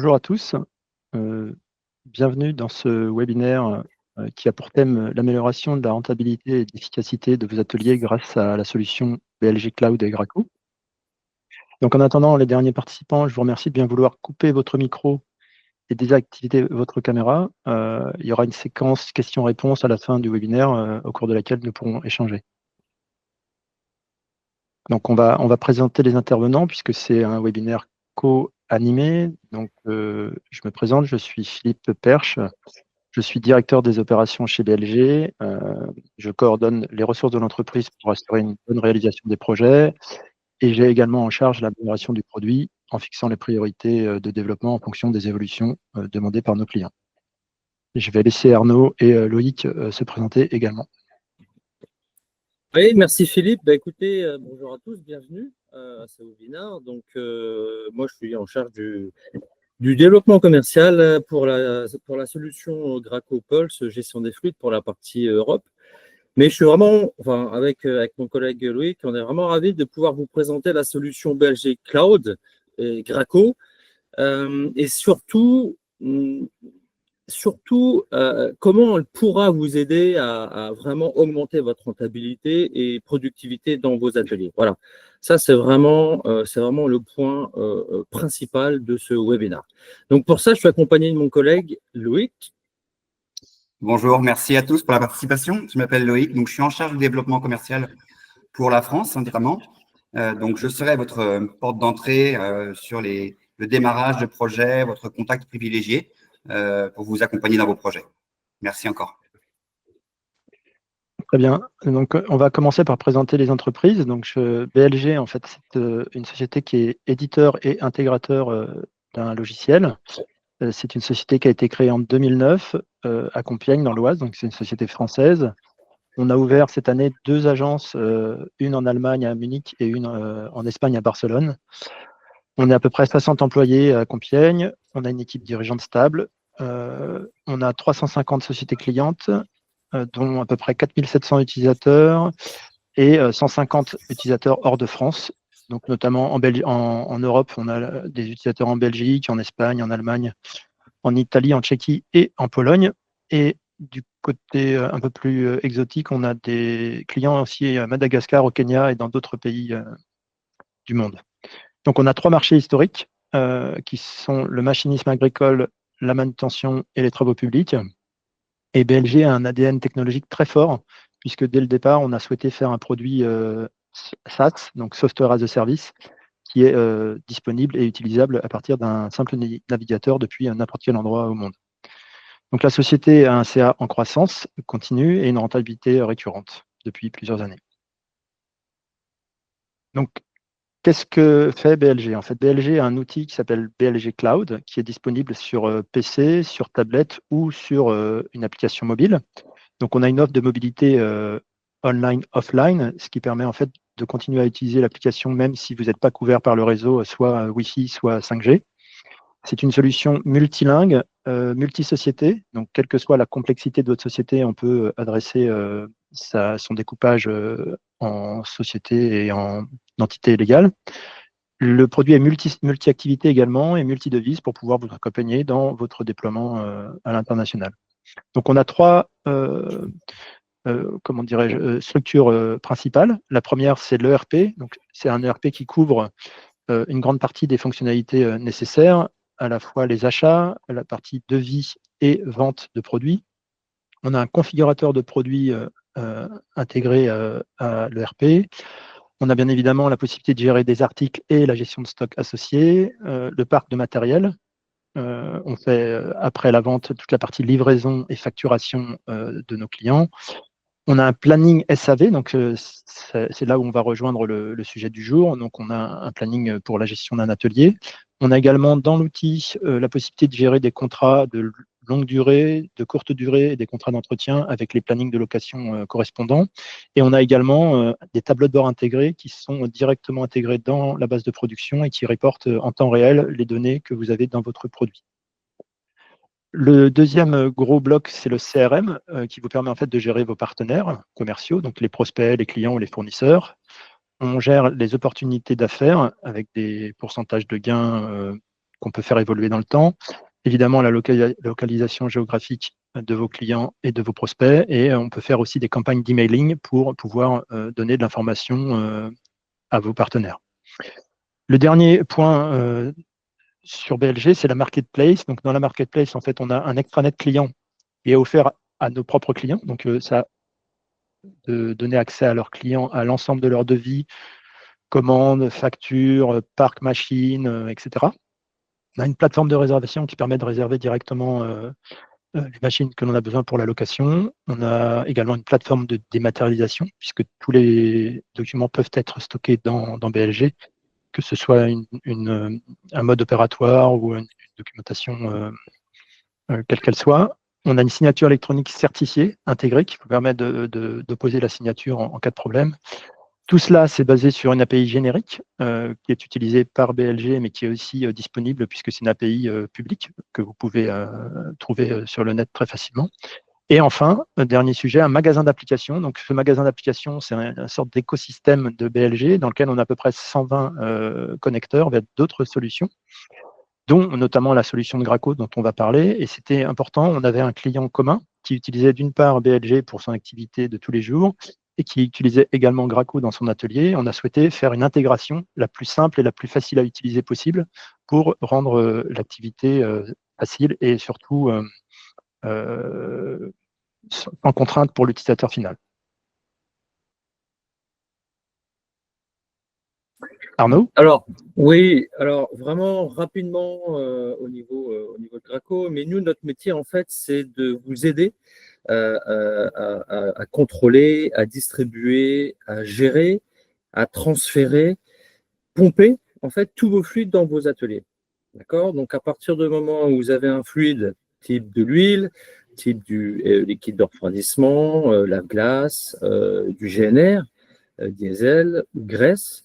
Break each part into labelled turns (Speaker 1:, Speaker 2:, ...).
Speaker 1: Bonjour à tous. Euh, Bienvenue dans ce webinaire qui a pour thème l'amélioration de la rentabilité et de l'efficacité de vos ateliers grâce à la solution BLG Cloud et Graco. Donc en attendant les derniers participants, je vous remercie de bien vouloir couper votre micro et désactiver votre caméra. Il y aura une séquence questions-réponses à la fin du webinaire au cours de laquelle nous pourrons échanger. Donc on va présenter les intervenants puisque c'est un webinaire co-animé. Donc je me présente, je suis Philippe Perche, je suis directeur des opérations chez BLG. Je coordonne les ressources de l'entreprise pour assurer une bonne réalisation des projets et j'ai également en charge l'amélioration du produit en fixant les priorités de développement en fonction des évolutions demandées par nos clients. Je vais laisser Arnaud et Loïc se présenter également.
Speaker 2: Oui, merci Philippe. Écoutez, bonjour à tous, bienvenue à ce webinaire. Donc, moi, je suis en charge du développement commercial pour la solution Graco Pulse, gestion des fluides pour la partie Europe. Mais je suis vraiment, avec mon collègue Loïc, on est vraiment ravis de pouvoir vous présenter la solution BLG Cloud et Graco. Et surtout, comment elle pourra vous aider à vraiment augmenter votre rentabilité et productivité dans vos ateliers. Voilà, ça c'est vraiment le point principal de ce webinaire. Donc pour ça, je suis accompagné de mon collègue Loïc.
Speaker 3: Bonjour, merci à tous pour la participation. Je m'appelle Loïc, donc je suis en charge du développement commercial pour la France, entièrement. Donc je serai votre porte d'entrée sur le démarrage de projet, votre contact privilégié pour vous accompagner dans vos projets. Merci encore.
Speaker 1: Très bien. Donc, on va commencer par présenter les entreprises. Donc, BLG, en fait, c'est une société qui est éditeur et intégrateur d'un logiciel. C'est une société qui a été créée en 2009 à Compiègne, dans l'Oise. Donc, c'est une société française. On a ouvert cette année 2 agences, une en Allemagne à Munich et une en Espagne à Barcelone. On est à peu près 60 employés à Compiègne. On a une équipe dirigeante stable. On a 350 sociétés clientes, dont à peu près 4700 utilisateurs et 150 utilisateurs hors de France. Donc notamment en Europe, on a des utilisateurs en Belgique, en Espagne, en Allemagne, en Italie, en Tchéquie et en Pologne. Et du côté un peu plus exotique, on a des clients aussi à Madagascar, au Kenya et dans d'autres pays du monde. Donc on a 3 marchés historiques qui sont le machinisme agricole, la manutention et les travaux publics. Et BLG a un ADN technologique très fort, puisque dès le départ, on a souhaité faire un produit SaaS, donc Software as a Service, qui est disponible et utilisable à partir d'un simple navigateur depuis n'importe quel endroit au monde. Donc la société a un CA en croissance continue et une rentabilité récurrente depuis plusieurs années. Donc, qu'est-ce que fait BLG? En fait, BLG a un outil qui s'appelle BLG Cloud, qui est disponible sur PC, sur tablette ou sur une application mobile. Donc, on a une offre de mobilité online, offline, ce qui permet en fait de continuer à utiliser l'application même si vous n'êtes pas couvert par le réseau, soit Wi-Fi, soit 5G. C'est une solution multilingue, multisociété. Donc, quelle que soit la complexité de votre société, on peut adresser son découpage en société et en entité légale. Le produit est multi-activité également et multi-devise pour pouvoir vous accompagner dans votre déploiement à l'international. Donc, on a 3 structures principales. La première, c'est l'ERP. Donc, c'est un ERP qui couvre une grande partie des fonctionnalités nécessaires, à la fois les achats, la partie devis et vente de produits. On a un configurateur de produits intégré à l'ERP. On a bien évidemment la possibilité de gérer des articles et la gestion de stock associée, le parc de matériel. On fait, après la vente, toute la partie livraison et facturation de nos clients. On a un planning SAV, donc c'est là où on va rejoindre le sujet du jour. Donc, on a un planning pour la gestion d'un atelier. On a également dans l'outil la possibilité de gérer des contrats de longue durée, de courte durée et des contrats d'entretien avec les plannings de location correspondants. Et on a également des tableaux de bord intégrés qui sont directement intégrés dans la base de production et qui reportent en temps réel les données que vous avez dans votre produit. Le deuxième gros bloc, c'est le CRM qui vous permet en fait de gérer vos partenaires commerciaux, donc les prospects, les clients ou les fournisseurs. On gère les opportunités d'affaires avec des pourcentages de gains qu'on peut faire évoluer dans le temps. Évidemment, la localisation géographique de vos clients et de vos prospects. Et on peut faire aussi des campagnes d'emailing pour pouvoir donner de l'information à vos partenaires. Le dernier point sur BLG, c'est la marketplace. Donc, dans la marketplace, en fait, on a un extranet client qui est offert à nos propres clients. Donc, ça de donner accès à leurs clients à l'ensemble de leurs devis, commandes, factures, parc machines, etc. On a une plateforme de réservation qui permet de réserver directement les machines que l'on a besoin pour la location. On a également une plateforme de dématérialisation, puisque tous les documents peuvent être stockés dans BLG, que ce soit un mode opératoire ou une documentation quelle qu'elle soit. On a une signature électronique certifiée, intégrée, qui vous permet d'opposer la signature en cas de problème. Tout cela, c'est basé sur une API générique qui est utilisée par BLG, mais qui est aussi disponible puisque c'est une API publique que vous pouvez trouver sur le net très facilement. Et enfin, dernier sujet, un magasin d'applications. Donc, ce magasin d'applications, c'est une sorte d'écosystème de BLG dans lequel on a à peu près 120 connecteurs vers d'autres solutions, dont notamment la solution de Graco dont on va parler. Et c'était important, on avait un client commun qui utilisait d'une part BLG pour son activité de tous les jours et qui utilisait également Graco dans son atelier. On a souhaité faire une intégration la plus simple et la plus facile à utiliser possible pour rendre l'activité facile et surtout sans contrainte pour l'utilisateur final. Arnaud ?
Speaker 2: Alors, oui, alors vraiment rapidement au niveau de Graco, mais nous, notre métier, en fait, c'est de vous aider à contrôler, à distribuer, à gérer, à transférer, pomper, en fait, tous vos fluides dans vos ateliers. D'accord ? Donc, à partir du moment où vous avez un fluide type de l'huile, type du liquide de refroidissement, la glace, du GNR, diesel, graisse,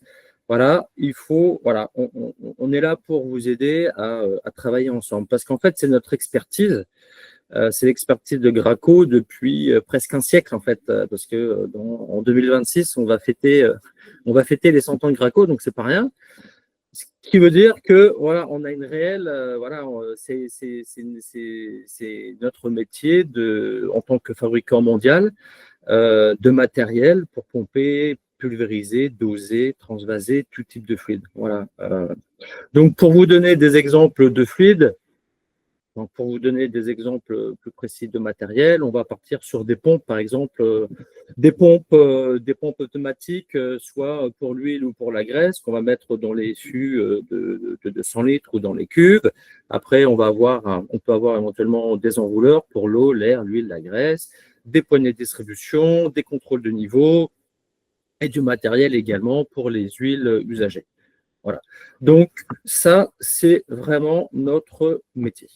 Speaker 2: voilà, on est là pour vous aider à travailler ensemble. Parce qu'en fait, c'est notre expertise. C'est l'expertise de Graco depuis presque un siècle, en fait, parce que en 2026, on va fêter les 100 ans de Graco, donc c'est pas rien. Ce qui veut dire que voilà, on a une réelle, c'est notre métier en tant que fabricant mondial de matériel pour pomper, pulvériser, doser, transvaser tout type de fluide. Voilà. Donc, pour vous donner des exemples de fluides, donc pour vous donner des exemples plus précis de matériel, on va partir sur des pompes, par exemple, des pompes automatiques, soit pour l'huile ou pour la graisse, qu'on va mettre dans les fûts de 200 litres ou dans les cuves. Après, on peut avoir éventuellement des enrouleurs pour l'eau, l'air, l'huile, la graisse, des poignées de distribution, des contrôles de niveau et du matériel également pour les huiles usagées. Voilà. Donc, ça, c'est vraiment notre métier.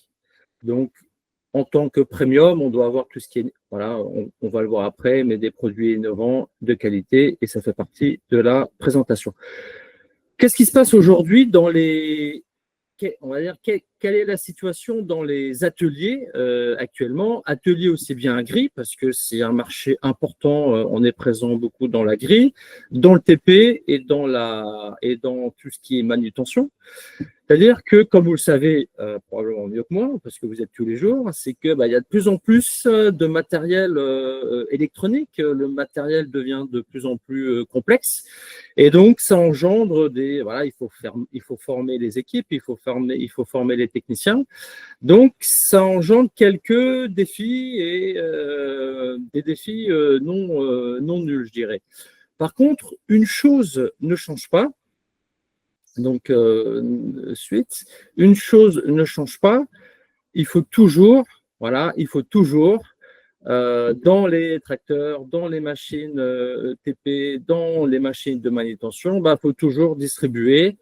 Speaker 2: Donc, en tant que premium, on doit avoir tout ce qui est, voilà, on va le voir après, mais des produits innovants, de qualité, et ça fait partie de la présentation. Qu'est-ce qui se passe aujourd'hui dans on va dire, quelle est la situation dans les ateliers actuellement? Ateliers aussi bien à grille, parce que c'est un marché important, on est présent beaucoup dans la grille, dans le TP et dans tout ce qui est manutention. C'est-à-dire que, comme vous le savez probablement mieux que moi, parce que vous êtes tous les jours, c'est que y a de plus en plus de matériel électronique. Le matériel devient de plus en plus complexe, et donc ça engendre il faut former les équipes, il faut former les techniciens. Donc ça engendre quelques défis et des défis non nuls, je dirais. Par contre, une chose ne change pas. Donc, une chose ne change pas, il faut toujours, dans les tracteurs, dans les machines TP, dans les machines de manutention, il faut toujours distribuer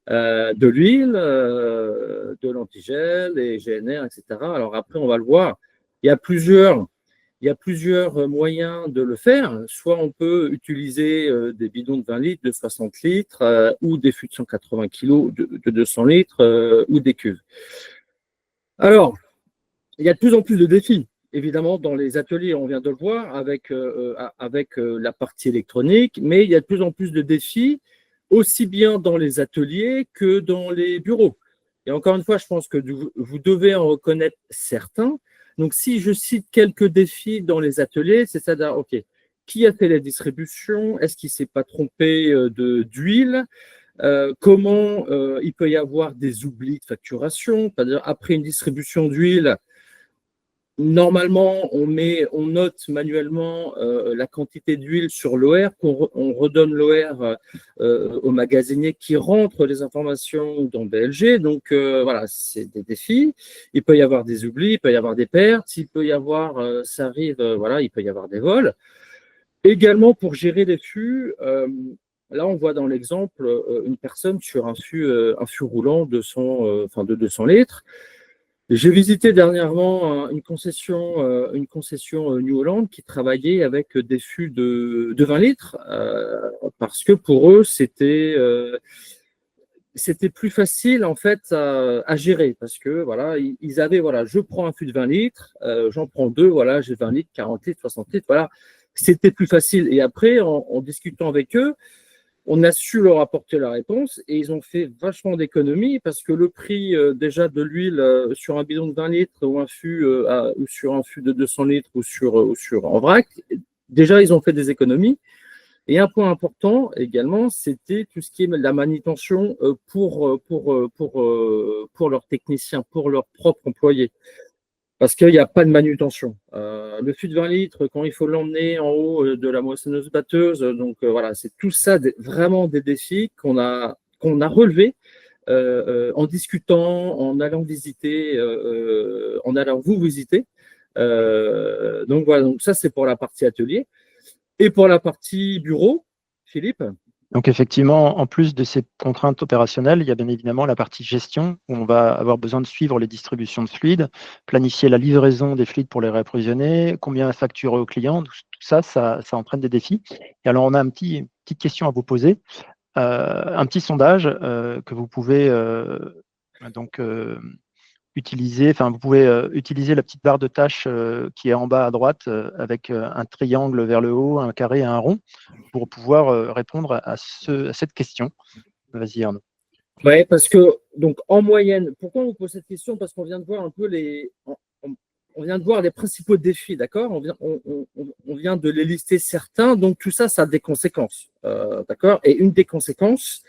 Speaker 2: de l'huile, de l'antigel, et GNR, etc. Alors après, on va le voir, il y a plusieurs moyens de le faire. Soit on peut utiliser des bidons de 20 litres, de 60 litres, ou des fûts de 180 kg de 200 litres, ou des cuves. Alors, il y a de plus en plus de défis, évidemment, dans les ateliers, on vient de le voir, avec la partie électronique, mais il y a de plus en plus de défis, aussi bien dans les ateliers que dans les bureaux. Et encore une fois, je pense que vous devez en reconnaître certains. Donc, si je cite quelques défis dans les ateliers, c'est ça, OK, qui a fait la distribution? Est-ce qu'il ne s'est pas trompé d'huile? Comment il peut y avoir des oublis de facturation? C'est-à-dire, après une distribution d'huile, normalement, on note manuellement la quantité d'huile sur l'OR, on redonne l'OR au magasinier qui rentre les informations dans BLG. Donc, voilà, c'est des défis. Il peut y avoir des oublis, il peut y avoir des pertes, il peut y avoir, ça arrive, voilà, il peut y avoir des vols. Également, pour gérer les fûts, là, on voit dans l'exemple une personne sur un fût roulant de 200 litres. J'ai visité dernièrement une concession New Holland qui travaillait avec des fûts de 20 litres parce que pour eux, c'était plus facile en fait à gérer parce que voilà, ils avaient, voilà, je prends un fût de 20 litres, j'en prends deux, voilà, j'ai 20 litres, 40 litres, 60 litres, voilà, c'était plus facile. Et après, en discutant avec eux, on a su leur apporter la réponse et ils ont fait vachement d'économies parce que le prix déjà de l'huile sur un bidon de 20 litres ou un fût ou sur un fût de 200 litres ou sur en vrac, déjà ils ont fait des économies. Et un point important également, c'était tout ce qui est la manutention pour leurs techniciens, pour leurs propres employés. Parce qu'il n'y a pas de manutention. Le fût de 20 litres, quand il faut l'emmener en haut de la moissonneuse batteuse, donc voilà, c'est tout ça vraiment des défis qu'on a relevés en discutant, en allant visiter, en allant vous visiter. Donc voilà, donc ça c'est pour la partie atelier. Et pour la partie bureau, Philippe?
Speaker 1: Donc effectivement, en plus de ces contraintes opérationnelles, il y a bien évidemment la partie gestion où on va avoir besoin de suivre les distributions de fluides, planifier la livraison des fluides pour les réapprovisionner, combien facturer aux clients, tout ça, ça entraîne des défis. Et alors on a une petite question à vous poser, un petit sondage que vous pouvez donc utiliser, enfin vous pouvez utiliser la petite barre de tâches qui est en bas à droite avec un triangle vers le haut, un carré et un rond pour pouvoir répondre à cette question. Vas-y Arnaud.
Speaker 2: Oui, parce que, donc, en moyenne, pourquoi on vous pose cette question? Parce qu'on vient de voir un peu on vient de voir les principaux défis, d'accord? On vient de les lister certains, donc tout ça, ça a des conséquences, d'accord? Et une des conséquences,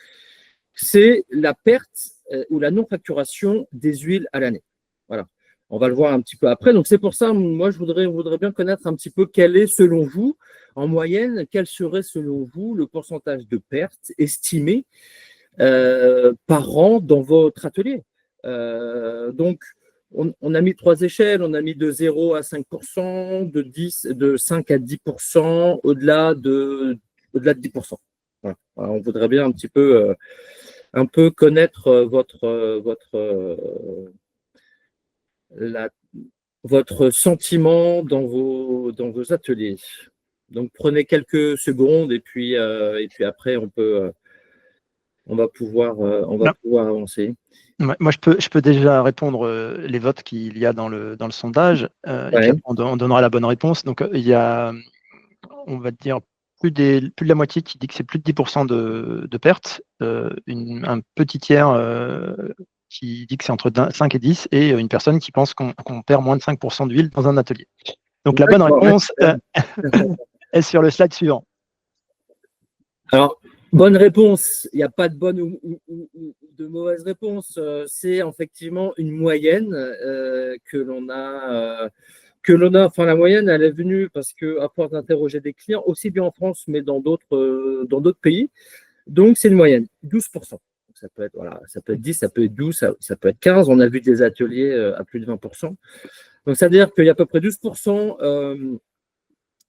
Speaker 2: c'est la perte ou la non-facturation des huiles à l'année. Voilà. On va le voir un petit peu après. Donc, c'est pour ça, moi, je voudrais bien connaître un petit peu quel est, selon vous, en moyenne, quel serait, selon vous, le pourcentage de pertes estimé par an dans votre atelier. Donc, on a mis 3 échelles, on a mis de 0 à 5%, de 5 à 10%, au-delà de 10%. Voilà. Alors, on voudrait bien un peu connaître votre sentiment dans vos ateliers. Donc, prenez quelques secondes et puis après, on va pouvoir avancer.
Speaker 1: Moi, je peux déjà répondre les votes qu'il y a dans le sondage, et puis après, on donnera la bonne réponse. Donc, il y a, on va dire, plus de la moitié qui dit que c'est plus de 10% de pertes, un petit tiers qui dit que c'est entre 5 et 10, et une personne qui pense qu'on perd moins de 5% d'huile dans un atelier. Donc, la bonne réponse est sur le slide suivant.
Speaker 2: Alors, bonne réponse, il n'y a pas de bonne ou de mauvaise réponse. C'est effectivement une moyenne que l'on a. Enfin, la moyenne, elle est venue parce qu'à force d'interroger des clients, aussi bien en France, mais dans d'autres pays. Donc, c'est une moyenne, 12%. Donc, ça peut être 10, ça peut être 12, ça peut être 15. On a vu des ateliers à plus de 20%. Donc, c'est-à-dire qu'il y a à peu près 12%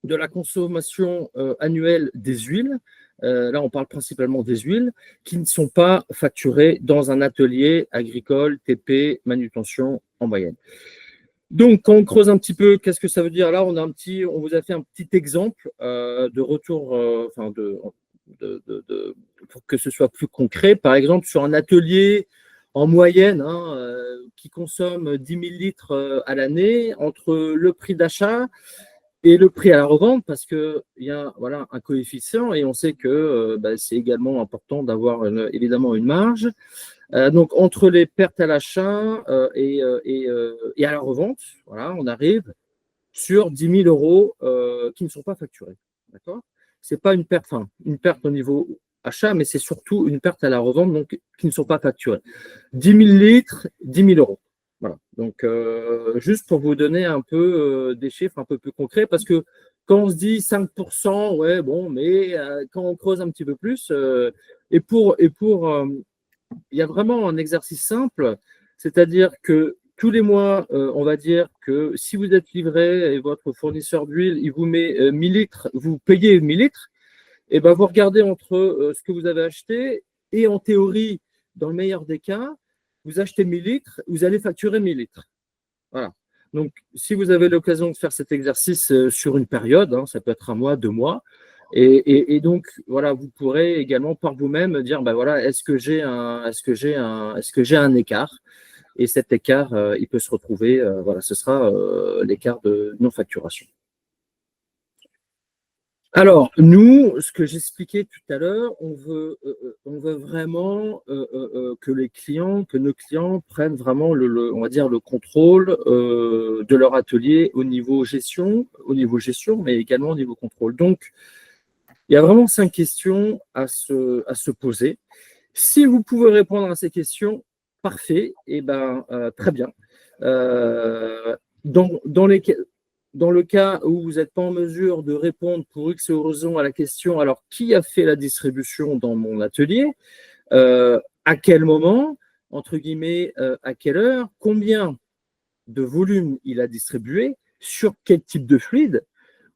Speaker 2: de la consommation annuelle des huiles. Là, on parle principalement des huiles qui ne sont pas facturées dans un atelier agricole, TP, manutention en moyenne. Donc, quand on creuse un petit peu, qu'est-ce que ça veut dire? Là, on vous a fait un petit exemple de retour, pour que ce soit plus concret. Par exemple, sur un atelier en moyenne qui consomme 10 000 litres à l'année, entre le prix d'achat et le prix à la revente, parce qu'il y a un coefficient et on sait que c'est également important d'avoir évidemment une marge. Donc, entre les pertes à l'achat et à la revente, voilà, on arrive sur 10 000 euros qui ne sont pas facturés. D'accord ? C'est pas une perte, enfin, une perte au niveau achat, mais c'est surtout une perte à la revente, donc qui ne sont pas facturés. 10 000 litres, 10 000 euros. Voilà. Donc, juste pour vous donner un peu des chiffres un peu plus concrets, parce que quand on se dit 5%, ouais, bon, mais quand on creuse un petit peu plus, il y a vraiment un exercice simple, c'est-à-dire que tous les mois, on va dire que si vous êtes livré et votre fournisseur d'huile, il vous met 1000 litres, vous payez 1000 litres, et ben vous regardez entre ce que vous avez acheté et en théorie, dans le meilleur des cas, vous achetez 1000 litres, vous allez facturer 1000 litres. Voilà. Donc, si vous avez l'occasion de faire cet exercice sur une période, hein, ça peut être un mois, 2 mois, et donc, voilà, vous pourrez également par vous-même dire, ben voilà, est-ce que j'ai un écart? Et cet écart, il peut se retrouver, voilà, ce sera l'écart de non-facturation. Alors, nous, ce que j'expliquais tout à l'heure, on veut vraiment que nos clients prennent vraiment on va dire le contrôle de leur atelier au niveau gestion, mais également au niveau contrôle. Donc, il y a vraiment 5 questions à se poser. Si vous pouvez répondre à ces questions, parfait, et ben très bien. Dans le cas où vous n'êtes pas en mesure de répondre pour X raison à la question, alors qui a fait la distribution dans mon atelier, à quel moment, entre guillemets, à quelle heure, combien de volume il a distribué, sur quel type de fluide,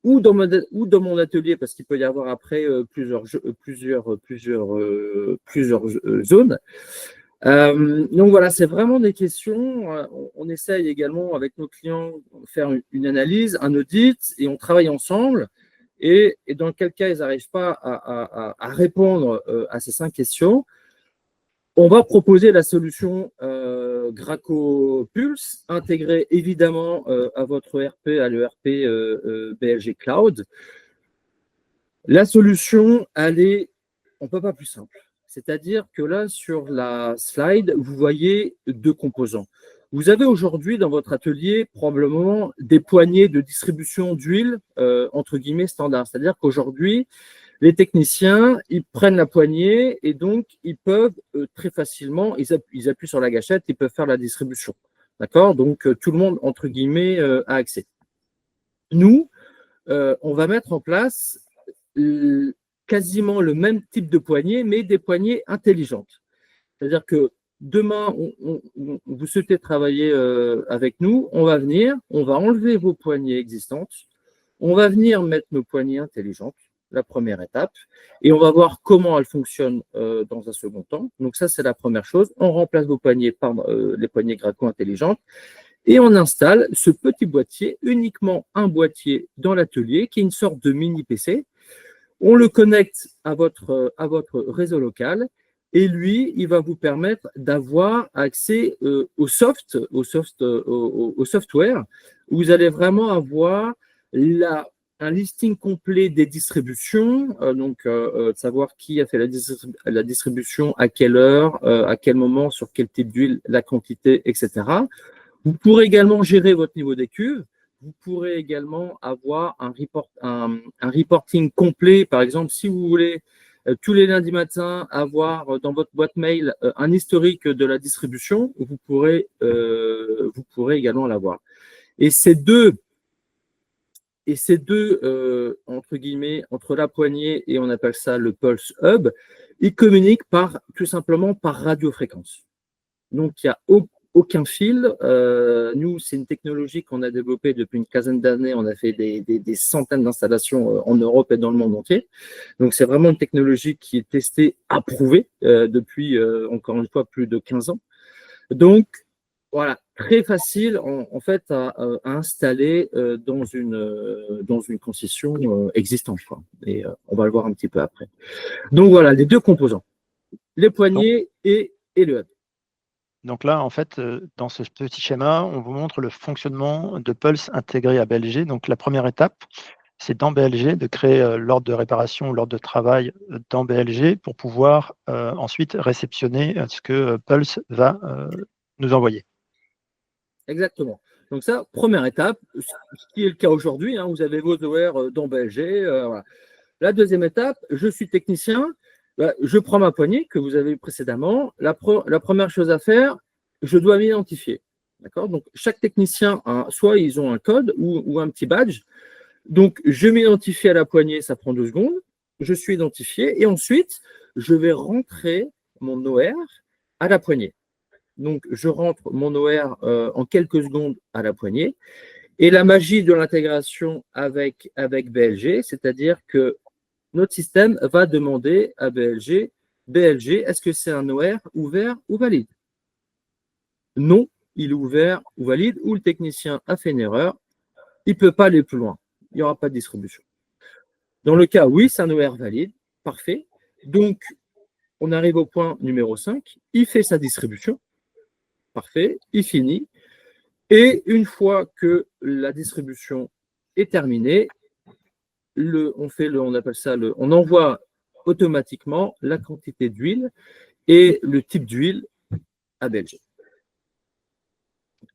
Speaker 2: ou dans mon atelier, parce qu'il peut y avoir après plusieurs zones. Donc voilà, c'est vraiment des questions. On essaye également avec nos clients de faire une analyse, un audit, et on travaille ensemble. Et dans quel cas ils n'arrivent pas à répondre à ces 5 questions, on va proposer la solution Graco Pulse, intégrée évidemment à votre ERP, à l'ERP BLG Cloud. La solution, on ne peut pas plus simple. C'est-à-dire que là, sur la slide, vous voyez 2 composants. Vous avez aujourd'hui dans votre atelier probablement des poignées de distribution d'huile, entre guillemets, standard. C'est-à-dire qu'aujourd'hui, les techniciens, ils prennent la poignée et donc ils peuvent très facilement, ils appuient sur la gâchette, ils peuvent faire la distribution. D'accord ? Donc, tout le monde, entre guillemets, a accès. Nous, on va mettre en place quasiment le même type de poignée, mais des poignées intelligentes. C'est-à-dire que demain, vous souhaitez travailler avec nous, on va venir, on va enlever vos poignées existantes, on va venir mettre nos poignées intelligentes, la première étape, et on va voir comment elles fonctionnent dans un second temps. Donc ça, c'est la première chose. On remplace vos poignées par les poignées Graco intelligentes, et on installe ce petit boîtier, uniquement un boîtier dans l'atelier, qui est une sorte de mini PC. On le connecte à votre réseau local et lui, il va vous permettre d'avoir accès au software. Vous allez vraiment avoir un listing complet des distributions, de savoir qui a fait la distribution, à quelle heure, à quel moment, sur quel type d'huile, la quantité, etc. Vous pourrez également gérer votre niveau des cuves. Vous pourrez également avoir un reporting complet. Par exemple, si vous voulez tous les lundis matins avoir dans votre boîte mail un historique de la distribution, vous pourrez également l'avoir. Et ces deux entre guillemets, entre la poignée et on appelle ça le Pulse Hub, ils communiquent tout simplement par radiofréquence. Donc, il n'y a aucun fil. Nous, c'est une technologie qu'on a développée depuis une quinzaine d'années. On a fait des centaines d'installations en Europe et dans le monde entier. Donc, c'est vraiment une technologie qui est testée, approuvée depuis, encore une fois, plus de 15 ans. Donc, voilà, très facile en fait à installer dans une concession existante, quoi. Et on va le voir un petit peu après. Donc, voilà, les 2 composants, les poignées et le hub.
Speaker 1: Donc là, en fait, dans ce petit schéma, on vous montre le fonctionnement de Pulse intégré à BLG. Donc la première étape, c'est dans BLG de créer l'ordre de réparation ou l'ordre de travail dans BLG pour pouvoir ensuite réceptionner ce que Pulse va nous envoyer.
Speaker 2: Exactement. Donc ça, première étape, ce qui est le cas aujourd'hui, hein, vous avez vos OR dans BLG. Voilà. La deuxième étape, je suis technicien, je prends ma poignée que vous avez vu précédemment. La première chose à faire, je dois m'identifier. D'accord. Donc chaque technicien, soit ils ont un code ou un petit badge. Donc je m'identifie à la poignée, ça prend 2 secondes. Je suis identifié et ensuite, je vais rentrer mon OR à la poignée. Donc, je rentre mon OR en quelques secondes à la poignée. Et la magie de l'intégration avec BLG, c'est-à-dire que notre système va demander à BLG, est-ce que c'est un OR ouvert ou valide? Non, il est ouvert ou valide, ou le technicien a fait une erreur, il ne peut pas aller plus loin. Il n'y aura pas de distribution. Dans le cas, oui, c'est un OR valide, parfait. Donc, on arrive au point numéro 5, il fait sa distribution. Parfait, il finit. Et une fois que la distribution est terminée, on envoie automatiquement la quantité d'huile et le type d'huile à BLG.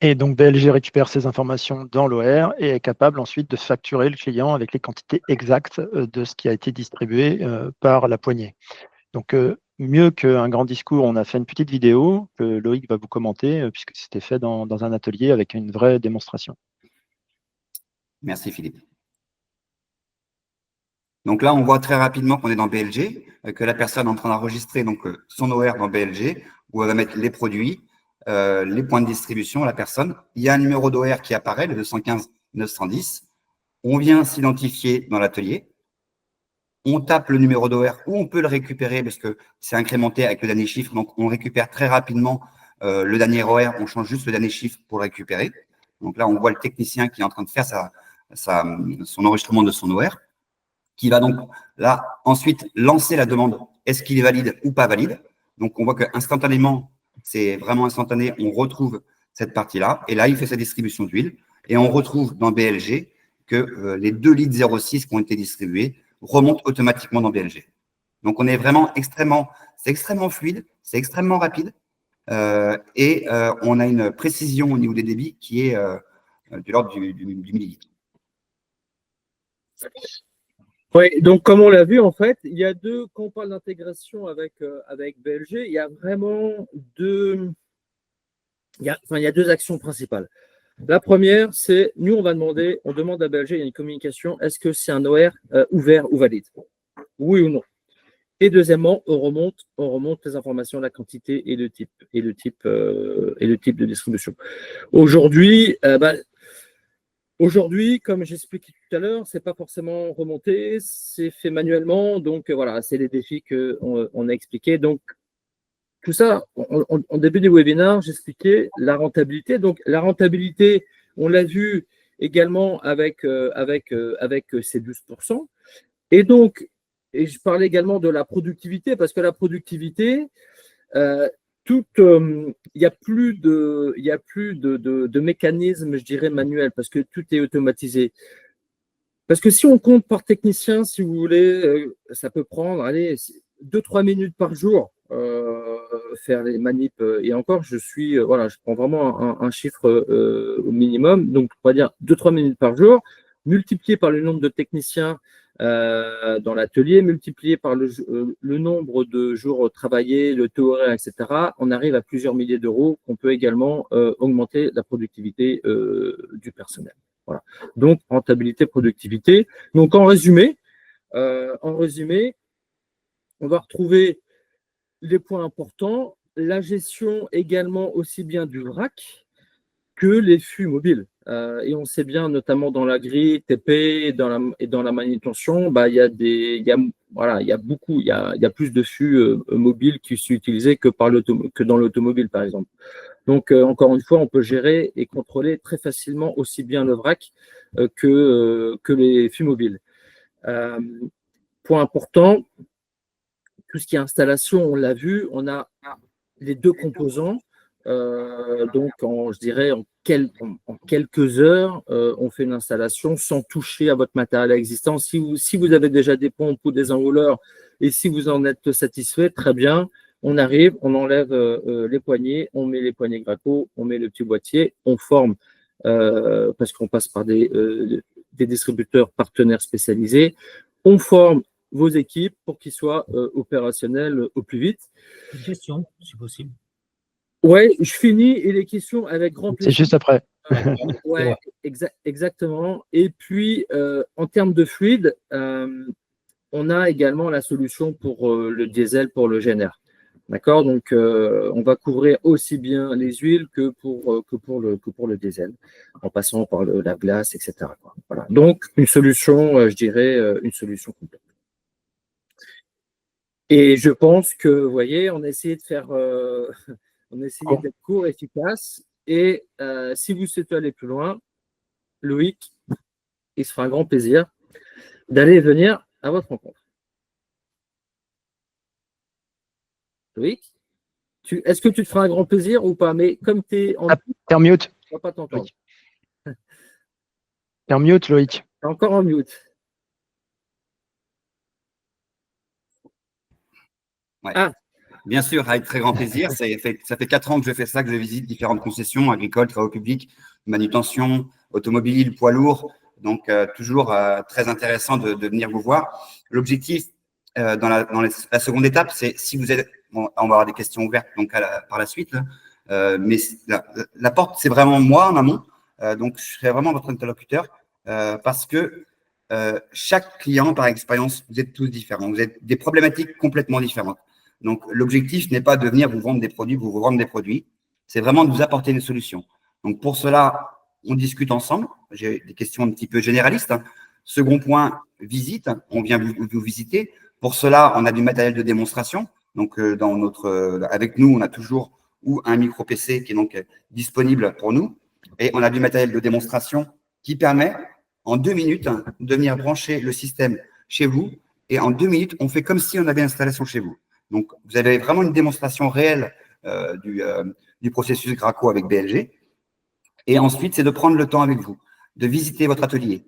Speaker 1: Et donc BLG récupère ces informations dans l'OR et est capable ensuite de facturer le client avec les quantités exactes de ce qui a été distribué par la poignée. Donc mieux qu'un grand discours, on a fait une petite vidéo que Loïc va vous commenter puisque c'était fait dans un atelier avec une vraie démonstration.
Speaker 3: Merci Philippe. Donc là, on voit très rapidement qu'on est dans BLG, que la personne est en train d'enregistrer son OR dans BLG, où elle va mettre les produits, les points de distribution, la personne. Il y a un numéro d'OR qui apparaît, le 215 910. On vient s'identifier dans l'atelier. On tape le numéro d'OR ou on peut le récupérer parce que c'est incrémenté avec le dernier chiffre. Donc, on récupère très rapidement le dernier OR. On change juste le dernier chiffre pour le récupérer. Donc là, on voit le technicien qui est en train de faire son enregistrement de son OR, qui va donc là ensuite lancer la demande. Est-ce qu'il est valide ou pas valide? Donc, on voit qu'instantanément, c'est vraiment instantané. On retrouve cette partie-là. Et là, il fait sa distribution d'huile. Et on retrouve dans BLG que les 2,06 litres qui ont été distribués remontent automatiquement dans BLG. Donc, on est vraiment c'est extrêmement fluide, c'est extrêmement rapide. Et on a une précision au niveau des débits qui est de l'ordre du millilitre.
Speaker 2: Oui, donc comme on l'a vu, en fait, il y a quand on parle d'intégration avec BLG, il y a vraiment deux actions principales. La première, c'est nous, on demande à BLG, il y a une communication, est-ce que c'est un OR ouvert ou valide? Oui ou non? Et deuxièmement, on remonte les informations, la quantité et le type de distribution. Aujourd'hui, comme j'expliquais tout à l'heure, c'est pas forcément remonté, c'est fait manuellement. Donc voilà, c'est les défis qu'on a expliqués. Donc tout ça, en début du webinaire, j'expliquais la rentabilité. Donc la rentabilité, on l'a vu également avec ces 12%. Et donc, je parlais également de la productivité, parce que la productivité, il n'y a plus de mécanisme, je dirais, manuel, parce que tout est automatisé. Parce que si on compte par technicien, si vous voulez, ça peut prendre 2-3 minutes par jour faire les manips. Et encore, je prends vraiment un chiffre au minimum. Donc, on va dire 2-3 minutes par jour, multiplié par le nombre de techniciens dans l'atelier, multiplié par le nombre de jours travaillés, le taux horaire, etc., on arrive à plusieurs milliers d'euros qu'on peut également augmenter la productivité du personnel. Voilà. Donc, rentabilité, productivité. Donc, en résumé, on va retrouver les points importants, la gestion également aussi bien du vrac que les flux mobiles. Et on sait bien, notamment dans la grille, TP et dans la manutention, il y a plus de flux mobiles qui sont utilisés que dans l'automobile, par exemple. Donc, encore une fois, on peut gérer et contrôler très facilement aussi bien le vrac que les flux mobiles. Point important, tout ce qui est installation, on l'a vu, on a les deux composants. Donc, je dirais, en quelques heures, on fait une installation sans toucher à votre matériel existant. Si vous avez déjà des pompes ou des enrouleurs et si vous en êtes satisfait, très bien. On arrive, on enlève les poignées, on met les poignées Graco, on met le petit boîtier, on forme, parce qu'on passe par des distributeurs partenaires spécialisés. On forme vos équipes pour qu'ils soient opérationnels au plus vite.
Speaker 4: Une question, si possible.
Speaker 2: Ouais, je finis et les questions avec grand plaisir.
Speaker 1: C'est juste après.
Speaker 2: Ouais, exactement. Et puis, en termes de fluide, on a également la solution pour le diesel, pour le GNR. D'accord? Donc, on va couvrir aussi bien les huiles que pour le diesel, en passant par la glace, etc. quoi. Voilà. Donc, une solution, je dirais, une solution complète. Et je pense que, vous voyez, on a essayé de faire, on a essayé d'être court, efficace. Et si vous souhaitez aller plus loin, Loïc, il se fera un grand plaisir d'aller venir à votre rencontre. Loïc, est-ce que tu te feras un grand plaisir ou pas? Mais comme tu es en
Speaker 1: T'es en mute.
Speaker 2: on ne va pas t'entendre.
Speaker 1: T'es en mute, Loïc.
Speaker 2: T'es encore en mute.
Speaker 3: Ouais.
Speaker 2: Ah.
Speaker 3: Bien sûr, avec très grand plaisir. Ça fait 4 ans que je fais ça, que je visite différentes concessions agricoles, travaux publics, manutention, automobile, poids lourd. Donc, toujours très intéressant de venir vous voir. L'objectif dans la seconde étape, c'est si vous êtes… Bon, on va avoir des questions ouvertes donc par la suite. Mais la porte, c'est vraiment moi en amont. Donc, je serai vraiment votre interlocuteur parce que chaque client, par expérience, vous êtes tous différents. Vous êtes des problématiques complètement différentes. Donc, l'objectif n'est pas de venir vous vendre des produits, vous vendre des produits. C'est vraiment de vous apporter une solution. Donc, pour cela, on discute ensemble. J'ai des questions un petit peu généralistes. Second point, visite. On vient vous visiter. Pour cela, on a du matériel de démonstration. Donc, avec nous, on a toujours un micro PC qui est donc disponible pour nous. Et on a du matériel de démonstration qui permet, en 2 minutes, de venir brancher le système chez vous. Et en 2 minutes, on fait comme si on avait l'installation chez vous. Donc, vous avez vraiment une démonstration réelle du processus Graco avec BLG. Et ensuite, c'est de prendre le temps avec vous, de visiter votre atelier.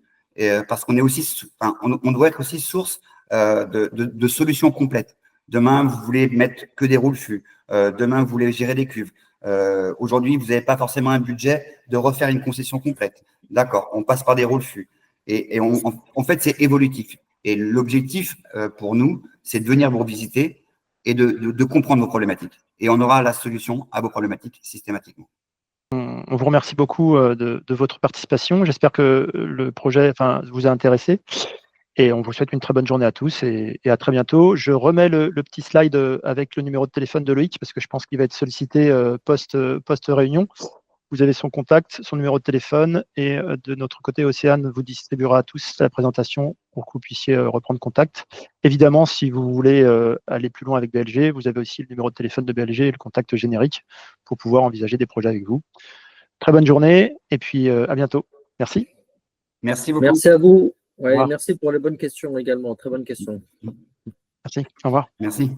Speaker 3: Parce qu'on est aussi, on doit être aussi source de solutions complètes. Demain, vous voulez mettre que des roules fûts. Demain, vous voulez gérer des cuves. Aujourd'hui, vous n'avez pas forcément un budget de refaire une concession complète. D'accord, on passe par des roules fûts. Et en fait, c'est évolutif. Et l'objectif pour nous, c'est de venir vous visiter et de comprendre vos problématiques. Et on aura la solution à vos problématiques systématiquement.
Speaker 1: On vous remercie beaucoup de votre participation. J'espère que le projet vous a intéressé. Et on vous souhaite une très bonne journée à tous et à très bientôt. Je remets le petit slide avec le numéro de téléphone de Loïc parce que je pense qu'il va être sollicité post-réunion. Vous avez son contact, son numéro de téléphone et de notre côté, Océane vous distribuera à tous la présentation pour que vous puissiez reprendre contact. Évidemment, si vous voulez aller plus loin avec BLG, vous avez aussi le numéro de téléphone de BLG et le contact générique pour pouvoir envisager des projets avec vous. Très bonne journée et puis à bientôt. Merci.
Speaker 3: Merci beaucoup.
Speaker 2: Merci à vous. Ouais, merci pour les bonnes questions également. Très bonnes questions.
Speaker 1: Merci. Au revoir.
Speaker 3: Merci.